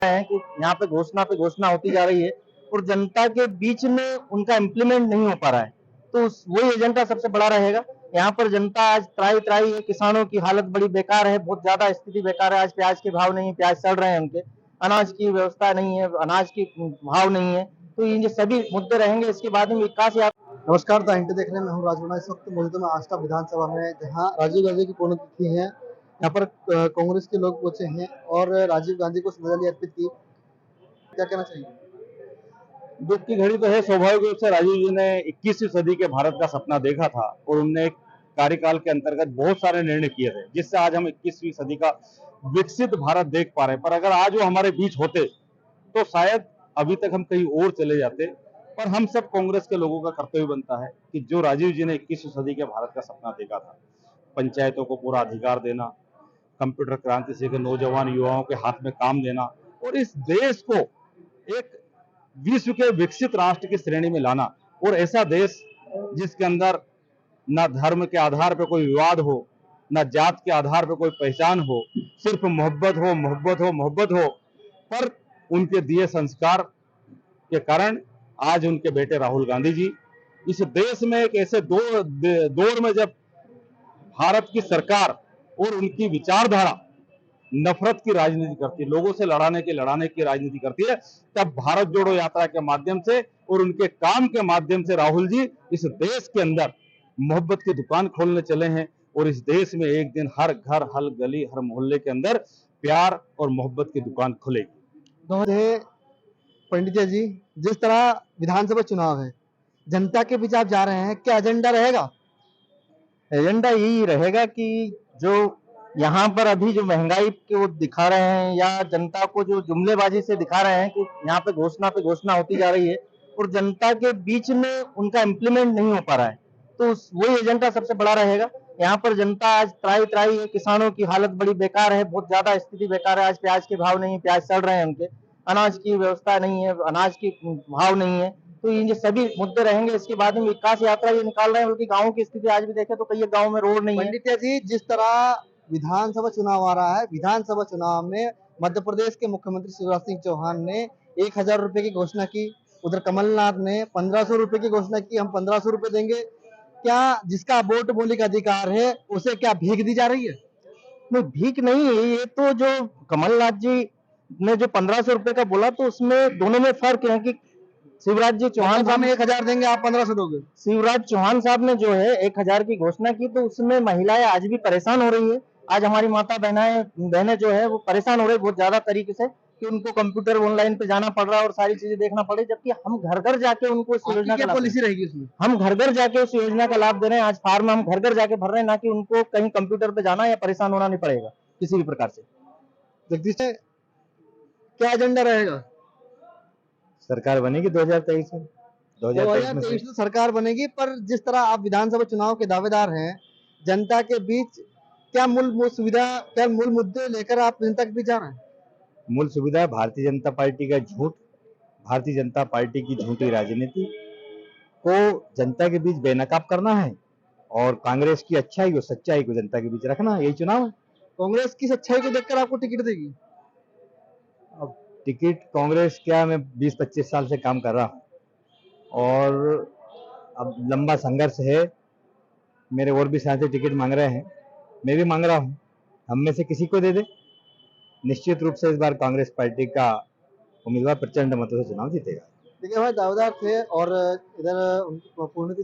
है कि यहाँ पे घोषणा होती जा रही है और जनता के बीच में उनका इम्प्लीमेंट नहीं हो पा रहा है। तो वही एजेंडा सबसे बड़ा रहेगा। यहाँ पर जनता आज त्राही त्राही है, किसानों की हालत बड़ी बेकार है, बहुत ज्यादा स्थिति बेकार है। आज प्याज के भाव नहीं है, प्याज चढ़ रहे हैं उनके, अनाज की व्यवस्था नहीं है, अनाज की भाव नहीं है। तो ये सभी मुद्दे रहेंगे। इसके बाद में विकास यात्रा। नमस्कार, द इंटर देखने में हूँ राजवर्मा। इस वक्त मौजूद मैं आष्टा विधानसभा में, जहाँ राजीव गांधी की पुण्यतिथि है। यहाँ पर कांग्रेस के लोग पहुंचे हैं और राजीव गांधी को श्रद्धांजलि अर्पित की। क्या कहना चाहिए? दुख की घड़ी तो है। स्वाभाविक रूप से राजीव जी ने 21वीं सदी के भारत का सपना देखा था और उनने एक कार्यकाल के अंतर्गत बहुत सारे निर्णय किए थे, जिससे आज हम 21वीं सदी का विकसित भारत देख पा रहे हैं। पर अगर आज वो हमारे बीच होते तो शायद अभी तक हम कहीं और चले जाते। पर हम सब कांग्रेस के लोगों का कर्तव्य बनता है कि जो राजीव जी ने 21वीं सदी के भारत का सपना देखा था, पंचायतों को पूरा अधिकार देना, कंप्यूटर क्रांति से नौजवान युवाओं के हाथ में काम देना और इस देश को एक विश्व के विकसित राष्ट्र की श्रेणी में लाना, और ऐसा देश जिसके अंदर न धर्म के आधार पर कोई विवाद हो, न जात के आधार पर कोई पहचान हो, सिर्फ मोहब्बत हो, मोहब्बत हो, मोहब्बत हो। पर उनके दिए संस्कार के कारण आज उनके बेटे राहुल गांधी जी इस देश में एक ऐसे दौर में, जब भारत की सरकार और उनकी विचारधारा नफरत की राजनीति करती है, लोगों से लड़ाने की राजनीति करती है, तब भारत जोड़ो यात्रा के माध्यम से और उनके काम के माध्यम से राहुल जी इस देश के अंदर मोहब्बत की दुकान खोलने चले हैं। और इस देश में एक दिन हर घर, हर गली, हर मोहल्ले के अंदर प्यार और मोहब्बत की दुकान खुलेगी। पंडित जी, जिस तरह विधानसभा चुनाव है, जनता के बीच आप जा रहे हैं, क्या एजेंडा रहेगा? एजेंडा यही रहेगा कि जो यहाँ पर अभी जो महंगाई के वो दिखा रहे हैं, या जनता को जो जुमलेबाजी से दिखा रहे हैं कि यहाँ पे घोषणा होती जा रही है और जनता के बीच में उनका इम्प्लीमेंट नहीं हो पा रहा है। तो वही एजेंडा सबसे बड़ा रहेगा। यहाँ पर जनता आज त्राही त्राही है, किसानों की हालत बड़ी बेकार है, बहुत ज्यादा स्थिति बेकार है। आज प्याज के भाव नहीं है, प्याज चढ़ रहे हैं उनके, अनाज की व्यवस्था नहीं है, अनाज की भाव नहीं है। तो ये सभी मुद्दे रहेंगे। इसके बाद में विकास यात्रा ये निकाल रहे हैं, बल्कि गाँव की स्थिति आज भी देखें तो कई गाँव में रोड नहीं है। पंडित जी, जिस तरह विधानसभा चुनाव आ रहा है, विधानसभा चुनाव में मध्य प्रदेश के मुख्यमंत्री शिवराज सिंह चौहान ने 1,000 रुपए की घोषणा की। उधर कमलनाथ ने 1,500 रुपए की घोषणा की, हम 1,500 रुपए देंगे। क्या जिसका वोट बोलने का अधिकार है, उसे क्या भीख दी जा रही है? नहीं, भीख नहीं है। ये तो जो कमलनाथ जी ने जो 1,500 रुपए का बोला, तो उसमें दोनों में फर्क है कि शिवराज जी चौहान साहब 1,000 देंगे, आप 1,500 दोगे। शिवराज चौहान साहब ने जो है 1,000 की घोषणा की, तो उसमें महिलाएं आज भी परेशान हो रही है। आज हमारी माता बहनें जो है वो परेशान हो रही है बहुत ज्यादा तरीके से, कि उनको कंप्यूटर ऑनलाइन पे जाना पड़ रहा है और सारी चीजें देखना पड़े, जबकि हम घर घर जाके उनको इस योजना का पॉलिसी रहेगी उसमें? हम घर घर जाके उस योजना का लाभ दे रहे हैं। आज फार्म हम घर घर जाके भर रहे हैं, ना कि उनको कहीं कंप्यूटर पे जाना या परेशान होना नहीं पड़ेगा किसी भी प्रकार से। जगदीश, क्या एजेंडा रहेगा? सरकार बनेगी 2023 में। 2023 में सरकार बनेगी, पर जिस तरह आप विधानसभा चुनाव के दावेदार हैं, जनता के बीच क्या मूल सुविधा, क्या मूल मुद्दे लेकर आप जनता के बीच जा रहे हैं? मूल सुविधा भारतीय जनता पार्टी का झूठ, भारतीय जनता पार्टी की झूठी राजनीति को जनता के बीच बेनकाब करना है, और कांग्रेस की अच्छाई और सच्चाई को जनता के बीच रखना है। यही चुनाव है। कांग्रेस की सच्चाई को देखकर आपको टिकट देगी? अब टिकट कांग्रेस क्या, मैं 20-25 साल से काम कर रहा हूँ और अब लंबा संघर्ष है। मेरे और भी साथी टिकट मांग रहे हैं, मैं भी मांग रहा हूँ। हम में से किसी को दे दे, निश्चित रूप से इस बार कांग्रेस पार्टी का उम्मीदवार प्रचंड मतों से चुनाव जीतेगा। देखिए भाई, दावेदार थे और इधर उनकी पुण्यतिथि